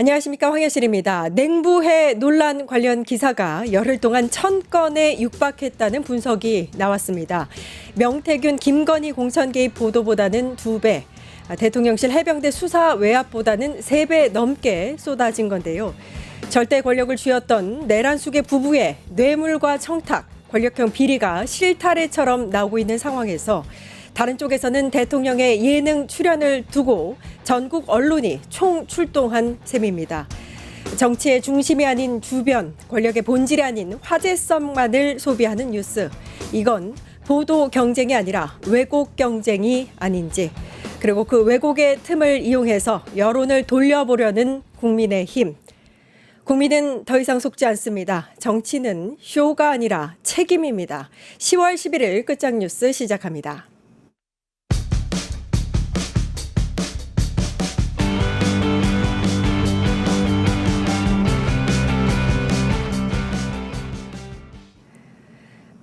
안녕하십니까, 황혜실입니다. 냉부해 논란 관련 기사가 열흘 동안 1000건에 육박했다는 분석이 나왔습니다. 명태균, 김건희 공천 개입 보도보다는 2배, 대통령실 해병대 수사 외압보다는 3배 넘게 쏟아진 건데요. 절대 권력을 쥐었던 내란숙의 부부의 뇌물과 청탁, 권력형 비리가 실타래처럼 나오고 있는 상황에서 다른 쪽에서는 대통령의 예능 출연을 두고 전국 언론이 총출동한 셈입니다. 정치의 중심이 아닌 주변, 권력의 본질이 아닌 화제성만을 소비하는 뉴스. 이건 보도 경쟁이 아니라 왜곡 경쟁이 아닌지, 그리고 그 왜곡의 틈을 이용해서 여론을 돌려보려는 국민의힘. 국민은 더 이상 속지 않습니다. 정치는 쇼가 아니라 책임입니다. 10월 11일 끝장 뉴스 시작합니다.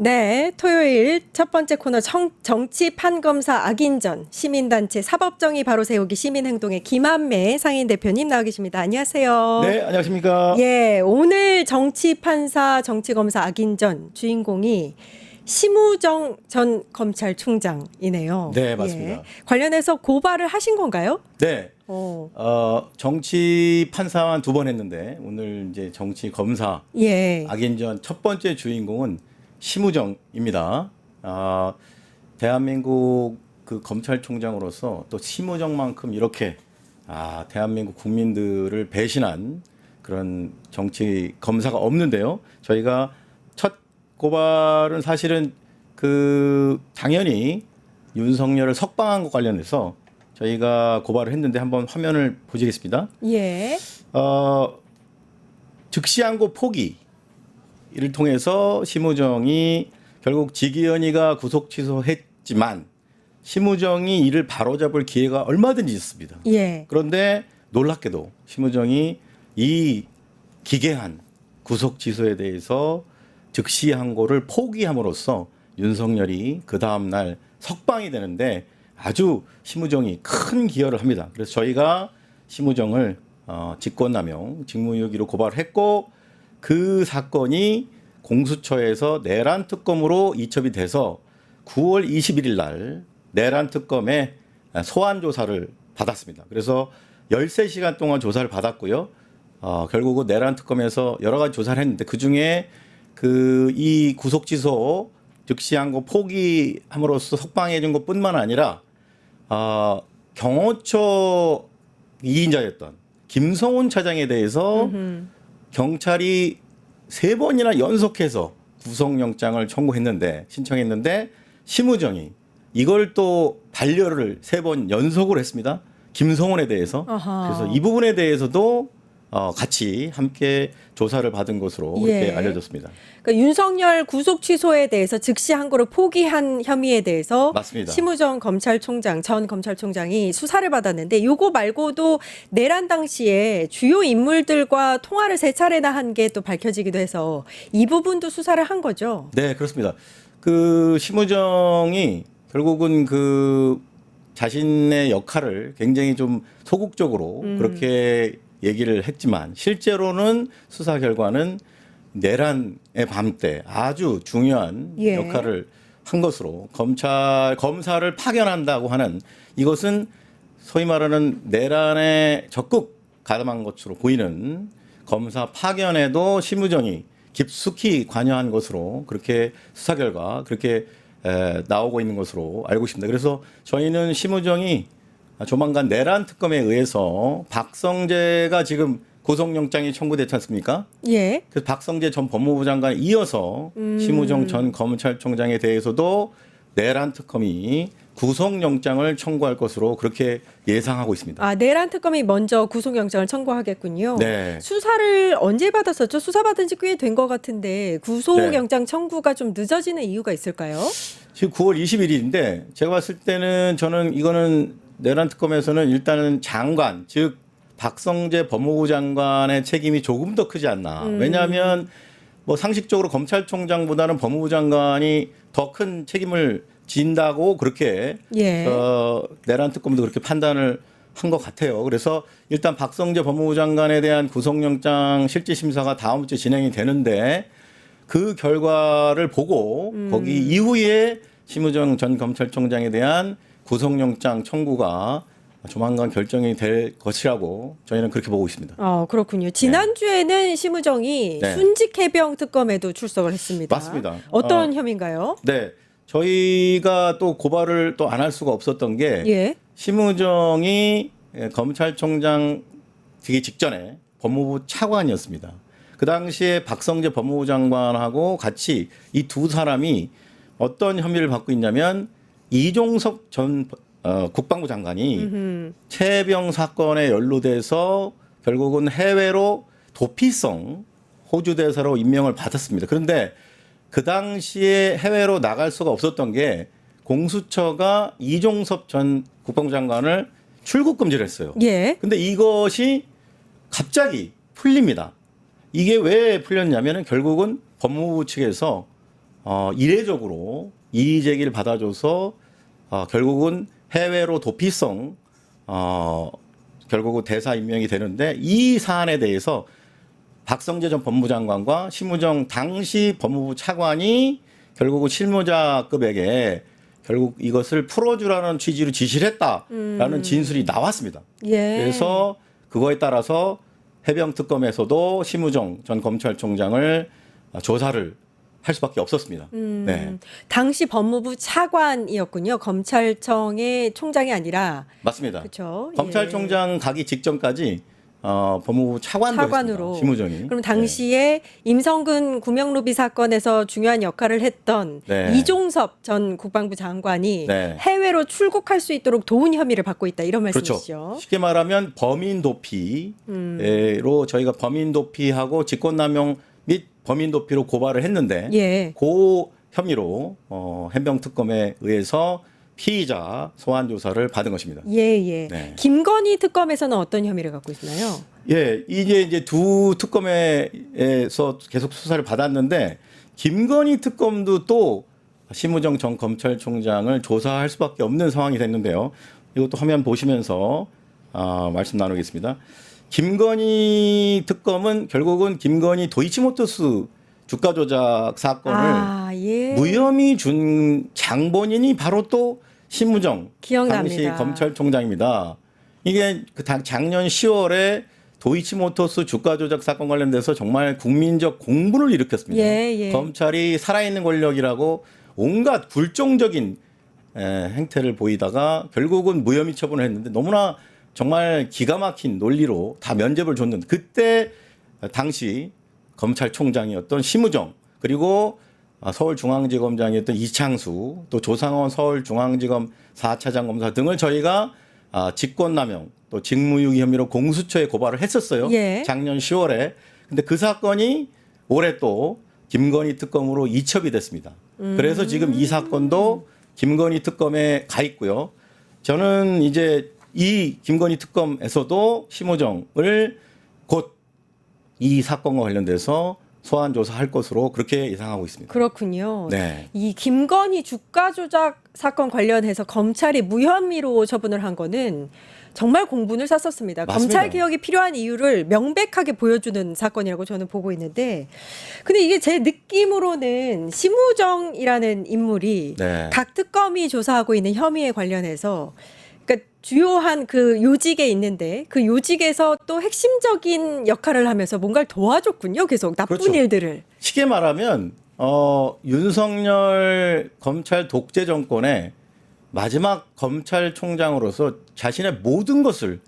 네, 토요일 첫 번째 코너 정치 판검사 악인전, 시민단체 사법정의 바로 세우기 시민행동의 김한매 상임 대표님 나와 계십니다. 안녕하세요. 네, 안녕하십니까. 예, 오늘 정치판사 정치검사 악인전 주인공이 심우정 전 검찰총장이네요. 네, 맞습니다. 예, 관련해서 고발을 하신 건가요? 네. 정치 판사만 2번 했는데 오늘 이제 정치 검사 예. 악인전 첫 번째 주인공은 심우정입니다. 대한민국 그 검찰총장으로서 또 심우정만큼 이렇게 대한민국 국민들을 배신한 그런 정치 검사가 없는데요. 저희가 첫 고발은 사실은 당연히 윤석열을 석방한 것 관련해서 저희가 고발을 했는데 한번 화면을 보시겠습니다. 예. 즉시항고 포기 이를 통해서 심우정이 결국 지기현이가 구속 취소했지만 심우정이 이를 바로잡을 기회가 얼마든지 있습니다. 예. 그런데 놀랍게도 심우정이 이 기괴한 구속 취소에 대해서 즉시항고를 포기함으로써 윤석열이 그 다음 날 석방이 되는데 아주 심우정이 큰 기여를 합니다. 그래서 저희가 심우정을 직권남용, 직무유기로 고발했고 그 사건이 공수처에서 내란 특검으로 이첩이 돼서 9월 21일 날 내란 특검에 소환 조사를 받았습니다. 그래서 13시간 동안 조사를 받았고요. 결국은 내란 특검에서 여러 가지 조사를 했는데 그 중에 이 구속 취소 즉시항고 포기함으로써 석방해 준 것뿐만 아니라 경호처 2인자였던 김성훈 차장에 대해서 경찰이 3번이나 연속해서 구속영장을 신청했는데 심우정이 이걸 또 반려를 3번 연속으로 했습니다. 김성훈에 대해서. 아하. 그래서 이 부분에 대해서도 같이 함께 조사를 받은 것으로 그렇게 예. 알려졌습니다. 그러니까 윤석열 구속 취소에 대해서 즉시 항고를 포기한 혐의에 대해서 맞습니다. 심우정 전 검찰총장이 수사를 받았는데 요거 말고도 내란 당시에 주요 인물들과 통화를 3차례나 한 게 또 밝혀지기도 해서 이 부분도 수사를 한 거죠. 네, 그렇습니다. 심우정이 결국은 자신의 역할을 굉장히 좀 소극적으로 그렇게 얘기를 했지만 실제로는 수사 결과는 내란의 밤 때 아주 중요한 예. 역할을 한 것으로 검사를 파견한다고 하는 이것은 소위 말하는 내란에 적극 가담한 것으로 보이는 검사 파견에도 심우정이 깊숙이 관여한 것으로 그렇게 수사 결과 그렇게 나오고 있는 것으로 알고 있습니다. 그래서 저희는 심우정이 조만간 내란 특검에 의해서 박성재가 지금 구속영장이 청구됐지 않습니까? 예. 그래서 박성재 전 법무부 장관에 이어서 심우정 전 검찰총장에 대해서도 내란 특검이 구속영장을 청구할 것으로 그렇게 예상하고 있습니다. 내란 특검이 먼저 구속영장을 청구하겠군요. 네. 수사를 언제 받았었죠? 수사받은 지 꽤 된 것 같은데 구속영장 청구가 좀 늦어지는 이유가 있을까요? 지금 9월 21일인데 제가 봤을 때는 저는 이거는 내란 특검에서는 일단은 장관, 즉 박성재 법무부 장관의 책임이 조금 더 크지 않나. 왜냐하면 상식적으로 검찰총장보다는 법무부 장관이 더 큰 책임을 진다고 그렇게 예. 내란 특검도 그렇게 판단을 것 같아요. 그래서 일단 박성재 법무부 장관에 대한 구속영장 실질심사가 다음 주 진행이 되는데 그 결과를 보고 거기 이후에 심우정 전 검찰총장에 대한 구속영장 청구가 조만간 결정이 될 것이라고 저희는 그렇게 보고 있습니다. 그렇군요. 지난주에는 심우정이 네. 순직해병 특검에도 출석을 했습니다. 맞습니다. 어떤 혐의인가요? 네. 저희가 또 고발을 또 안 할 수가 없었던 게 예. 심우정이 검찰총장 되기 직전에 법무부 차관이었습니다. 그 당시에 박성재 법무부 장관하고 같이 이 두 사람이 어떤 혐의를 받고 있냐면 이종석 전 국방부 장관이 최혜병 사건에 연루돼서 결국은 해외로 도피성 호주 대사로 임명을 받았습니다. 그런데 그 당시에 해외로 나갈 수가 없었던 게 공수처가 이종섭 전 국방부 장관을 출국 금지를 했어요. 예. 근데 이것이 갑자기 풀립니다. 이게 왜 풀렸냐면은 결국은 법무부 측에서 이례적으로 이의 제기를 받아줘서 결국은 해외로 도피성 결국은 대사 임명이 되는데 이 사안에 대해서 박성재 전 법무부 장관과 심우정 당시 법무부 차관이 결국은 실무자급에게 결국 이것을 풀어주라는 취지로 지시를 했다라는 진술이 나왔습니다. 예. 그래서 그거에 따라서 해병특검에서도 심우정 전 검찰총장을 조사를 할 수밖에 없었습니다. 네, 당시 법무부 차관이었군요. 검찰청의 총장이 아니라. 맞습니다. 그렇죠. 검찰총장 가기 직전까지 법무부 차관으로 차관으로. 심우정이. 그럼 당시에 임성근 구명로비 사건에서 중요한 역할을 했던 네. 이종섭 전 국방부 장관이 네. 해외로 출국할 수 있도록 도운 혐의를 받고 있다 이런 말씀이시죠? 그렇죠. 쉽게 말하면 범인 도피로 저희가 범인 도피하고 직권남용 및 범인 도피로 고발을 했는데 예. 그 혐의로 해병특검에 의해서 피의자 소환 조사를 받은 것입니다. 예. 네. 김건희 특검에서는 어떤 혐의를 갖고 있나요? 예, 이제 두 특검에서 계속 수사를 받았는데 김건희 특검도 또 심우정 전 검찰총장을 조사할 수밖에 없는 상황이 됐는데요. 이것도 화면 보시면서 말씀 나누겠습니다. 김건희 특검은 결국은 김건희 도이치모터스 주가 조작 사건을 예. 무혐의 준 장본인이 바로 또 심우정 기억납니다. 당시 검찰총장입니다. 이게 그 작년 10월에 도이치모터스 주가 조작 사건 관련돼서 정말 국민적 공분을 일으켰습니다. 예. 검찰이 살아있는 권력이라고 온갖 굴종적인 행태를 보이다가 결국은 무혐의 처분을 했는데 너무나 정말 기가 막힌 논리로 다 면죄부를 줬는데 그때 당시 검찰총장이었던 심우정 그리고 서울중앙지검장이었던 이창수 또 조상원 서울중앙지검 4차장 검사 등을 저희가 직권남용 또 직무유기 혐의로 공수처에 고발을 했었어요. 예. 작년 10월에. 근데 그 사건이 올해 또 김건희 특검으로 이첩이 됐습니다. 그래서 지금 이 사건도 김건희 특검에 가 있고요. 저는 이제 이 김건희 특검에서도 심우정을 곧 이 사건과 관련돼서 소환 조사할 것으로 그렇게 예상하고 있습니다. 그렇군요. 네. 이 김건희 주가 조작 사건 관련해서 검찰이 무혐의로 처분을 한 거는 정말 공분을 샀었습니다. 맞습니다. 검찰 개혁이 필요한 이유를 명백하게 보여주는 사건이라고 저는 보고 있는데, 근데 이게 제 느낌으로는 심우정이라는 인물이 네. 각 특검이 조사하고 있는 혐의에 관련해서 그러니까 주요한 그 요직에 있는데 그 요직에서 또 핵심적인 역할을 하면서 뭔가를 도와줬군요. 계속 나쁜 그렇죠. 일들을. 쉽게 말하면 윤석열 검찰 독재 정권의 마지막 검찰총장으로서 자신의 모든 것을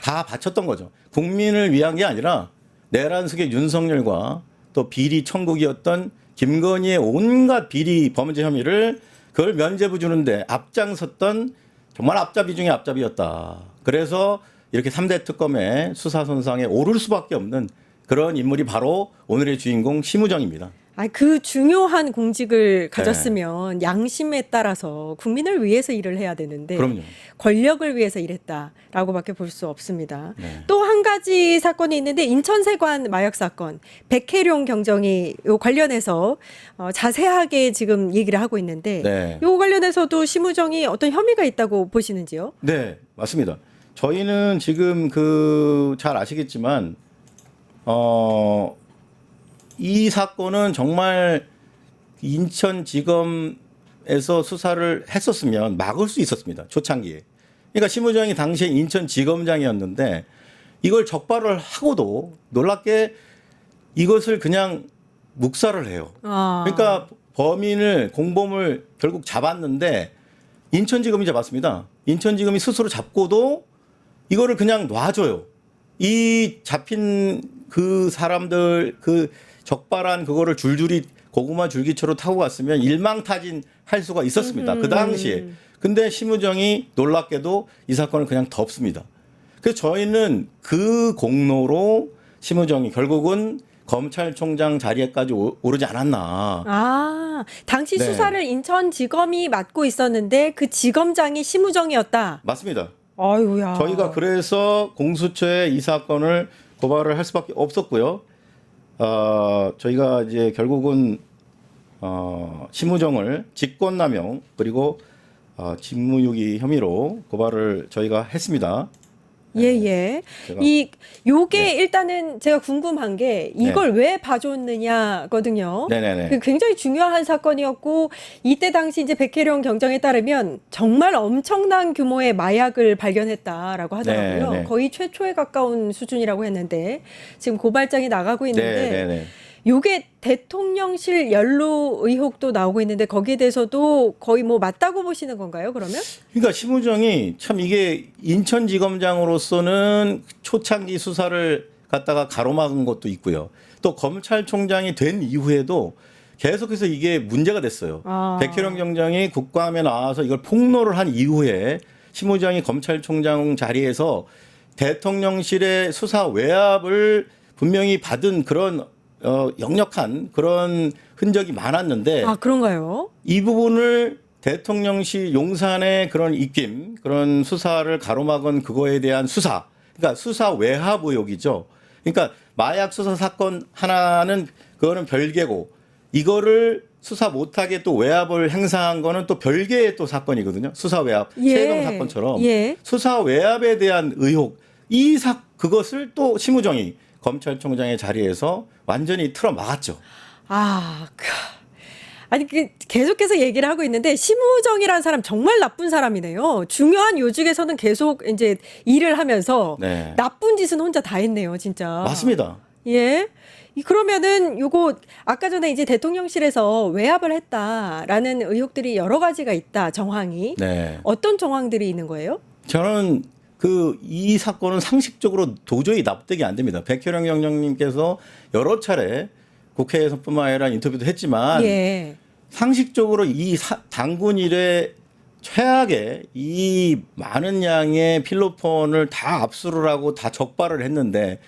다 바쳤던 거죠. 국민을 위한 게 아니라 내란 속의 윤석열과 또 비리 천국이었던 김건희의 온갖 비리 범죄 혐의를 그걸 면죄부 주는데 앞장섰던 정말 앞잡이 중에 앞잡이였다. 그래서 이렇게 3대 특검의 수사 선상에 오를 수밖에 없는 그런 인물이 바로 오늘의 주인공 심우정입니다. 그 중요한 공직을 가졌으면 양심에 따라서 국민을 위해서 일을 해야 되는데 그럼요. 권력을 위해서 일했다라고밖에 볼 수 없습니다. 네. 또 한 가지 사건이 있는데 인천세관 마약 사건 백혜룡 경정이 요 관련해서 자세하게 지금 얘기를 하고 있는데 네. 요 관련해서도 심우정이 어떤 혐의가 있다고 보시는지요? 네, 맞습니다. 저희는 지금 잘 아시겠지만 이 사건은 정말 인천지검에서 수사를 했었으면 막을 수 있었습니다. 초창기에. 그러니까 심우정이 당시에 인천지검장이었는데 이걸 적발을 하고도 놀랍게 이것을 그냥 묵살을 해요. 그러니까 범인을 공범을 결국 잡았는데 인천지검이 잡았습니다. 인천지검이 스스로 잡고도 이거를 그냥 놔줘요. 이 잡힌 그 사람들 적발한 그거를 줄줄이 고구마 줄기처럼 타고 갔으면 일망타진 할 수가 있었습니다. 그 당시에. 근데 심우정이 놀랍게도 이 사건을 그냥 덮습니다. 그래서 저희는 그 공로로 심우정이 결국은 검찰총장 자리에까지 오르지 않았나. 당시 네. 수사를 인천지검이 맡고 있었는데 그 지검장이 심우정이었다. 맞습니다. 아유야. 저희가 그래서 공수처에 이 사건을 고발을 할 수밖에 없었고요. 저희가 이제 결국은 심우정을 직권남용 그리고 직무유기 혐의로 고발을 저희가 했습니다. 예. 제가- 요게 네. 일단은 제가 궁금한 게 이걸 왜 봐줬느냐거든요. 네네네. 그 굉장히 중요한 사건이었고 이때 당시 이제 백혜령 경정에 따르면 정말 엄청난 규모의 마약을 발견했다라고 하더라고요. 네네. 거의 최초에 가까운 수준이라고 했는데 지금 고발장이 나가고 있는데 네네네. 요게 대통령실 연루 의혹도 나오고 있는데 거기에 대해서도 거의 뭐 맞다고 보시는 건가요, 그러면? 그러니까 심우정이 참 이게 인천지검장으로서는 초창기 수사를 갖다가 가로막은 것도 있고요. 또 검찰총장이 된 이후에도 계속해서 이게 문제가 됐어요. 백혜령 경장이 국감에 나와서 이걸 폭로를 한 이후에 심우정이 검찰총장 자리에서 대통령실의 수사 외압을 분명히 받은 그런 역력한 그런 흔적이 많았는데 그런가요? 이 부분을 대통령실 용산의 그런 입김, 그런 수사를 가로막은 그거에 대한 수사, 그러니까 수사 외압 의혹이죠. 그러니까 마약 수사 사건 하나는 그거는 별개고 이거를 수사 못하게 또 외압을 행사한 거는 또 별개의 또 사건이거든요. 수사 외압, 세금 사건처럼 수사 외압에 대한 의혹, 그것을 또 심우정이 검찰총장의 자리에서 완전히 틀어 막았죠. 아니 계속해서 얘기를 하고 있는데 심우정이라는 사람 정말 나쁜 사람이네요. 중요한 요직에서는 계속 이제 일을 하면서 네. 나쁜 짓은 혼자 다 했네요, 진짜. 맞습니다. 예. 그러면은 요거 아까 전에 이제 대통령실에서 외압을 했다라는 의혹들이 여러 가지가 있다, 정황이. 네. 어떤 정황들이 있는 거예요? 저는 이 사건은 상식적으로 도저히 납득이 안 됩니다. 백혜령 경장님께서 여러 차례 국회에서뿐만 아니라 인터뷰도 했지만 상식적으로 이 당군 일에 최악의 이 많은 양의 필로폰을 다 압수를 하고 다 적발을 했는데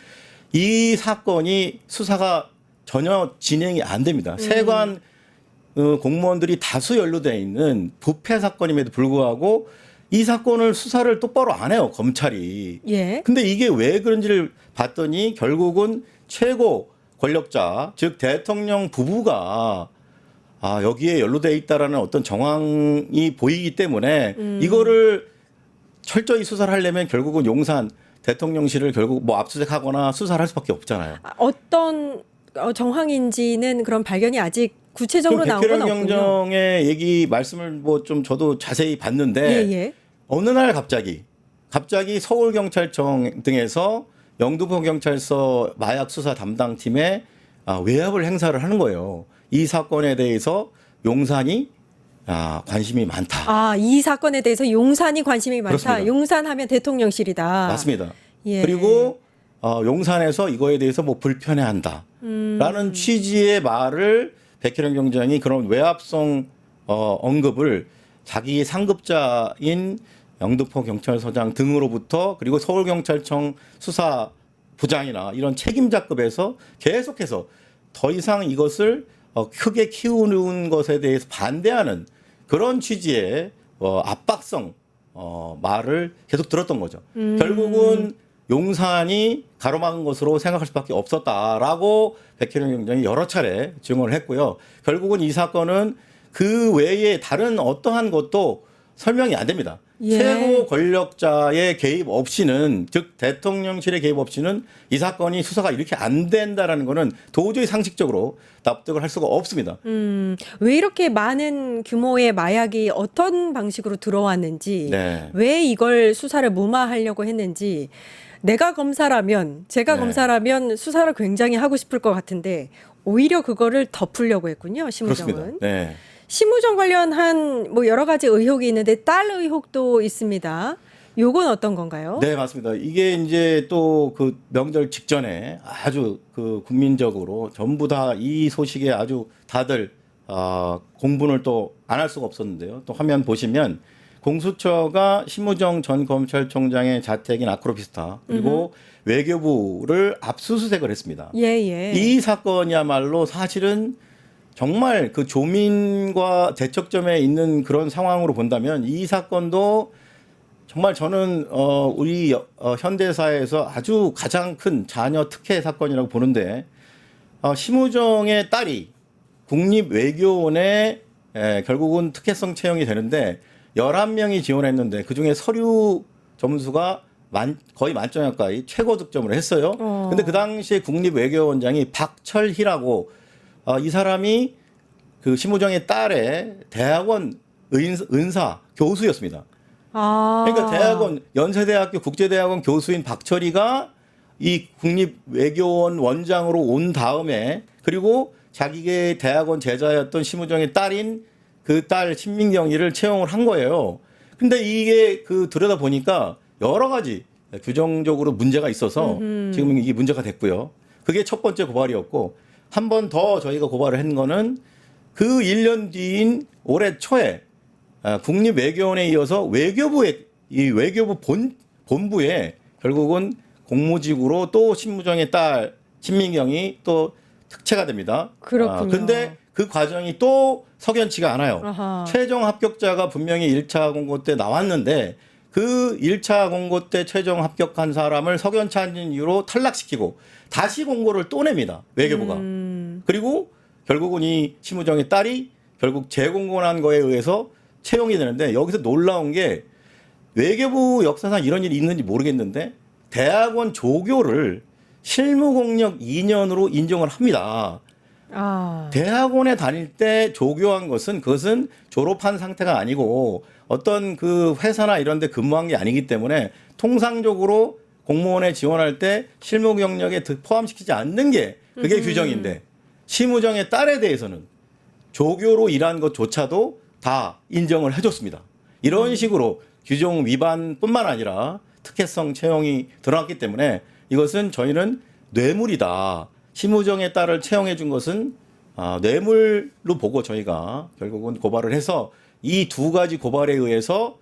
이 사건이 수사가 전혀 진행이 안 됩니다. 세관 공무원들이 다수 연루되어 있는 부패 사건임에도 불구하고 이 사건을 수사를 똑바로 안 해요, 검찰이. 근데 이게 왜 그런지를 봤더니 결국은 최고 권력자, 즉 대통령 부부가 여기에 연루되어 있다라는 어떤 정황이 보이기 때문에 이거를 철저히 수사를 하려면 결국은 용산 대통령실을 결국 뭐 압수수색하거나 수사를 할 수밖에 없잖아요. 어떤 정황인지는 그런 발견이 아직 구체적으로 나온 건 없군요. 백혜령 경정의 얘기 말씀을 뭐 좀 저도 자세히 봤는데 어느 날 갑자기 서울경찰청 등에서 영등포 경찰서 마약 수사 담당팀에 외압을 행사를 하는 거예요. 이 사건에 대해서 용산이 관심이 많다. 이 사건에 대해서 용산이 관심이 많다. 그렇습니다. 용산하면 대통령실이다. 맞습니다. 그리고 용산에서 이거에 대해서 뭐 불편해한다. 라는 취지의 말을 백혜령 경장이 그런 외압성 언급을 자기 상급자인 영등포 경찰서장 등으로부터 그리고 서울경찰청 수사부장이나 이런 책임자급에서 계속해서 더 이상 이것을 크게 키우는 것에 대해서 반대하는 그런 취지의 압박성 말을 계속 들었던 거죠. 결국은 용산이 가로막은 것으로 생각할 수밖에 없었다라고 백혜령 경장이 여러 차례 증언을 했고요. 결국은 이 사건은 그 외에 다른 어떠한 것도 설명이 안 됩니다. 예. 최고 권력자의 개입 없이는, 즉 대통령실의 개입 없이는 이 사건이 수사가 이렇게 안 된다라는 거는 도저히 상식적으로 납득을 할 수가 없습니다. 왜 이렇게 많은 규모의 마약이 어떤 방식으로 들어왔는지, 네. 왜 이걸 수사를 무마하려고 했는지, 내가 검사라면, 제가 네. 검사라면 수사를 굉장히 하고 싶을 것 같은데, 오히려 그거를 덮으려고 했군요, 심우정은. 그렇습니다. 네. 심우정 관련한 뭐 여러 가지 의혹이 있는데 딸 의혹도 있습니다. 요건 어떤 건가요? 네, 맞습니다. 이게 이제 또 그 명절 직전에 아주 그 국민적으로 전부 다 이 소식에 아주 다들 공분을 또 안 할 수가 없었는데요. 또 화면 보시면 공수처가 심우정 전 검찰총장의 자택인 아크로비스타 그리고 외교부를 압수수색을 했습니다. 예, 예. 이 사건이야말로 사실은 정말 그 조민과 대척점에 있는 그런 상황으로 본다면 이 사건도 정말 저는 우리 현대사에서 아주 가장 큰 자녀 특혜 사건이라고 보는데 심우정의 딸이 국립외교원에 결국은 특혜성 채용이 되는데 11명이 지원했는데 그중에 서류 점수가 거의 만점에 가까이 최고 득점을 했어요. 근데 그 당시에 국립외교원장이 박철희라고 이 사람이 그 심우정의 딸의 대학원 은사 교수였습니다. 그러니까 대학원 연세대학교 국제대학원 교수인 박철희가 이 국립외교원 원장으로 온 다음에 그리고 자기의 대학원 제자였던 심우정의 딸인 그 딸 신민경이를 채용을 한 거예요. 근데 이게 그 들여다 보니까 여러 가지 규정적으로 문제가 있어서 지금 이게 문제가 됐고요. 그게 첫 번째 고발이었고 한 번 더 저희가 고발을 한 거는 그 1년 뒤인 올해 초에 국립외교원에 이어서 외교부 본부에 결국은 공무직으로 또 심우정의 딸 신민경이 또 특채가 됩니다. 그렇군요. 근데 그 과정이 또 석연치가 않아요. 아하. 최종 합격자가 분명히 1차 공고 때 나왔는데 그 1차 공고 때 최종 합격한 사람을 석연치 않은 이유로 탈락시키고 다시 공고를 또 냅니다. 외교부가. 그리고 결국은 이 심우정의 딸이 결국 재공고한 거에 의해서 채용이 되는데 여기서 놀라운 게 외교부 역사상 이런 일이 있는지 모르겠는데 대학원 조교를 실무공력 2년으로 인정을 합니다. 대학원에 다닐 때 조교한 것은 그것은 졸업한 상태가 아니고 어떤 그 회사나 이런 데 근무한 게 아니기 때문에 통상적으로 공무원에 지원할 때 실무 경력에 포함시키지 않는 게 그게 규정인데 심우정의 딸에 대해서는 조교로 일한 것조차도 다 인정을 해줬습니다. 이런 식으로 규정 위반뿐만 아니라 특혜성 채용이 드러났기 때문에 이것은 저희는 뇌물이다. 심우정의 딸을 채용해 준 것은 뇌물로 보고 저희가 결국은 고발을 해서 이 두 가지 고발에 의해서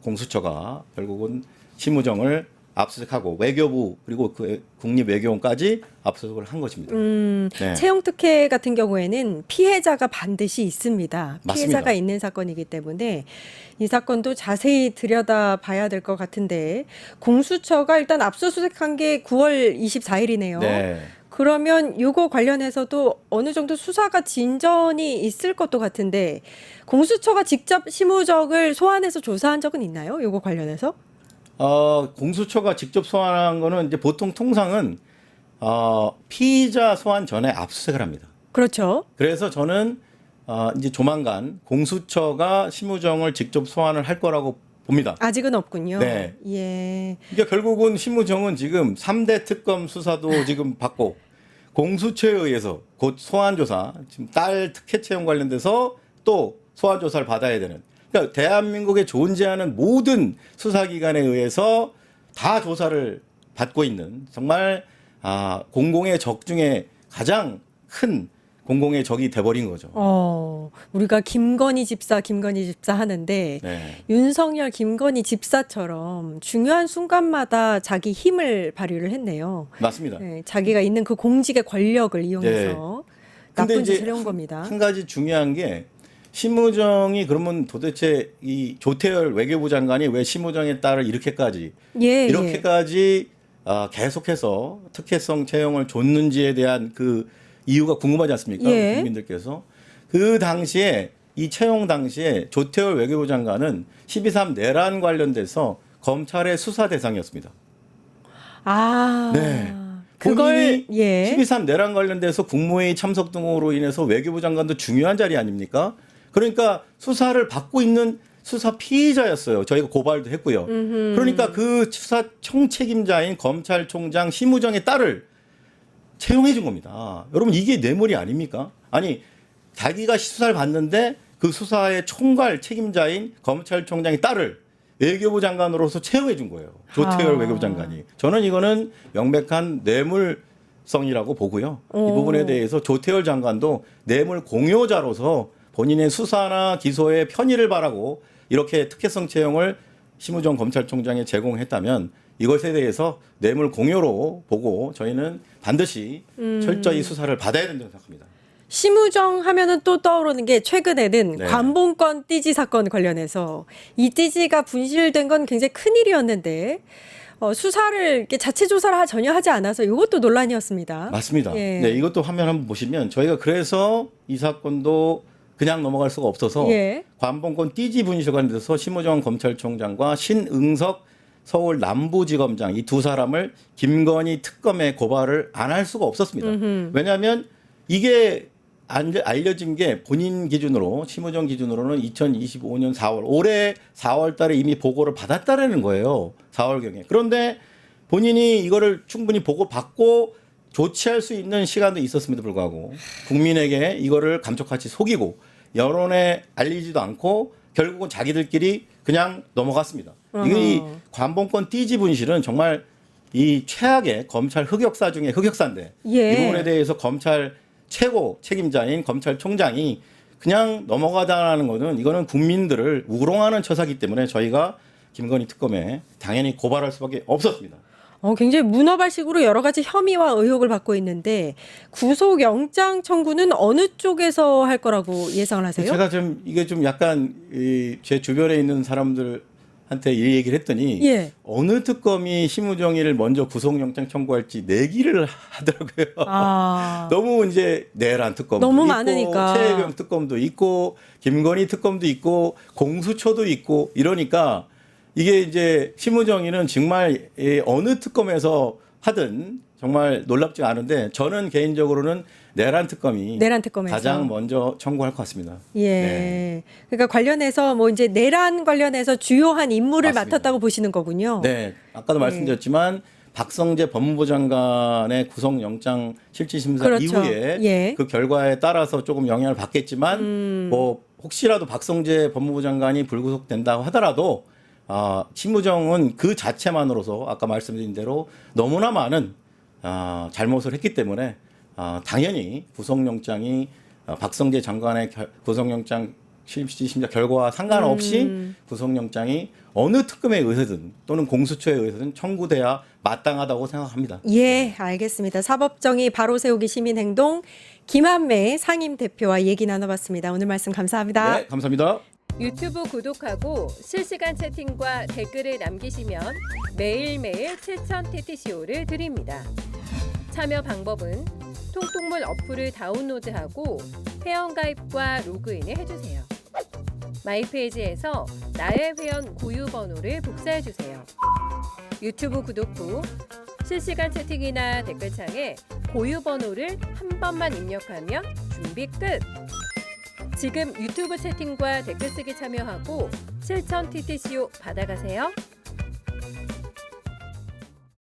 공수처가 결국은 심우정을 압수수색하고 외교부 그리고 그 국립외교원까지 압수수색을 한 것입니다. 네. 채용 특혜 같은 경우에는 피해자가 반드시 있습니다. 맞습니다. 피해자가 있는 사건이기 때문에 이 사건도 자세히 들여다봐야 될 것 같은데 공수처가 일단 압수수색한 게 9월 24일이네요. 네. 그러면 이거 관련해서도 어느 정도 수사가 진전이 있을 것도 같은데 공수처가 직접 심우정을 소환해서 조사한 적은 있나요? 이거 관련해서? 공수처가 직접 소환한 거는 이제 보통 통상은 피의자 소환 전에 압수수색을 합니다. 그렇죠. 그래서 저는 이제 조만간 공수처가 심우정을 직접 소환을 할 거라고 봅니다. 아직은 없군요. 네. 예. 그러니까 결국은 심우정은 지금 3대 특검 수사도 지금 받고 공수처에 의해서 곧 소환 조사, 지금 딸 특혜 채용 관련돼서 또 소환 조사를 받아야 되는. 그러니까 대한민국에 존재하는 모든 수사기관에 의해서 다 조사를 받고 있는 정말 공공의 적 중에 가장 큰 공공의 적이 돼버린 거죠. 우리가 김건희 집사 하는데 네. 윤석열 김건희 집사처럼 중요한 순간마다 자기 힘을 발휘를 했네요. 맞습니다. 네, 자기가 있는 그 공직의 권력을 이용해서 근데 나쁜 이제 짓을 해온 겁니다. 한 가지 중요한 게 심우정이 그러면 도대체 이 조태열 외교부 장관이 왜 심우정의 딸을 이렇게까지 계속해서 특혜성 채용을 줬는지에 대한 그 이유가 궁금하지 않습니까? 예. 국민들께서 그 당시에 이 채용 당시에 조태열 외교부 장관은 12.3 내란 관련돼서 검찰의 수사 대상이었습니다. 아. 네. 그걸 본인이 예. 12.3 내란 관련돼서 국무회의 참석 등으로 인해서 외교부 장관도 중요한 자리 아닙니까? 그러니까 수사를 받고 있는 수사 피의자였어요. 저희가 고발도 했고요. 그러니까 그 수사 총책임자인 검찰총장 심우정의 딸을 채용해 준 겁니다. 여러분 이게 뇌물이 아닙니까? 아니 자기가 수사를 받는데 그 수사의 총괄 책임자인 검찰총장의 딸을 외교부 장관으로서 채용해 준 거예요. 조태열 외교부 장관이. 저는 이거는 명백한 뇌물성이라고 보고요. 이 부분에 대해서 조태열 장관도 뇌물 공여자로서 본인의 수사나 기소에 편의를 바라고 이렇게 특혜성 채용을 심우정 검찰총장에 제공했다면 이것에 대해서 뇌물 공여로 보고 저희는 반드시 철저히 수사를 받아야 된다고 생각합니다. 심우정 하면은 또 떠오르는 게 최근에는 네. 관봉권 띠지 사건 관련해서 이 띠지가 분실된 건 굉장히 큰일이었는데 수사를 이렇게 자체 조사를 전혀 하지 않아서 이것도 논란이었습니다. 맞습니다. 예. 네, 이것도 화면 한번 보시면 저희가 그래서 이 사건도 그냥 넘어갈 수가 없어서 예. 관봉권 띠지 분실 관련돼서 심우정 검찰총장과 신응석 서울 남부지검장 이 두 사람을 김건희 특검에 고발을 안 할 수가 없었습니다. 왜냐하면 이게 알려진 게 본인 기준으로 심우정 기준으로는 2025년 4월 올해 4월 달에 이미 보고를 받았다라는 거예요. 4월경에. 그런데 본인이 이거를 충분히 보고받고 조치할 수 있는 시간도 있었음에도 불구하고 국민에게 이거를 감쪽같이 속이고 여론에 알리지도 않고 결국은 자기들끼리 그냥 넘어갔습니다. 이게 이 관봉권 띠지 분실은 정말 이 최악의 검찰 흑역사 중에 흑역사인데 예. 이 부분에 대해서 검찰 최고 책임자인 검찰총장이 그냥 넘어가다라는 거는 이거는 국민들을 우롱하는 처사기 때문에 저희가 김건희 특검에 당연히 고발할 수밖에 없었습니다. 굉장히 문어발식으로 여러 가지 혐의와 의혹을 받고 있는데 구속영장 청구는 어느 쪽에서 할 거라고 예상을 하세요? 제가 좀 이게 좀 약간 제 주변에 있는 사람들한테 이 얘기를 했더니 예. 어느 특검이 심우정이를 먼저 구속영장 청구할지 내기를 하더라고요. 아. 너무 이제 내란 특검도 너무 있고 많으니까. 최혜경 특검도 있고 김건희 특검도 있고 공수처도 있고 이러니까 이게 이제 심우정이는 정말 어느 특검에서 하든 정말 놀랍지 않은데 저는 개인적으로는 내란 특검이 가장 먼저 청구할 것 같습니다. 예. 네. 그러니까 관련해서 뭐 이제 내란 관련해서 주요한 임무를 맞습니다. 맡았다고 보시는 거군요. 네. 아까도 말씀드렸지만 박성재 법무부 장관의 구속영장 실질심사 그렇죠. 이후에 예. 그 결과에 따라서 조금 영향을 받겠지만 뭐 혹시라도 박성재 법무부 장관이 불구속된다고 하더라도 심우정은 그 자체만으로서 아까 말씀드린 대로 너무나 많은 잘못을 했기 때문에 당연히 구속영장이 박성재 장관의 구속영장 실질심사 결과와 상관없이 구속영장이 어느 특검에 의해서든 또는 공수처에 의해서든 청구돼야 마땅하다고 생각합니다. 예, 알겠습니다. 사법정의 바로 세우기 시민행동 김한매 상임대표와 얘기 나눠봤습니다. 오늘 말씀 감사합니다. 네, 감사합니다. 유튜브 구독하고 실시간 채팅과 댓글을 남기시면 매일매일 실천 TTCO를 드립니다. 참여 방법은 통통물 어플을 다운로드하고 회원가입과 로그인을 해주세요. 마이페이지에서 나의 회원 고유 번호를 복사해주세요. 유튜브 구독 후 실시간 채팅이나 댓글창에 고유 번호를 한 번만 입력하면 준비 끝! 지금 유튜브 채팅과 댓글 쓰기 참여하고 실천 TTCO 받아가세요.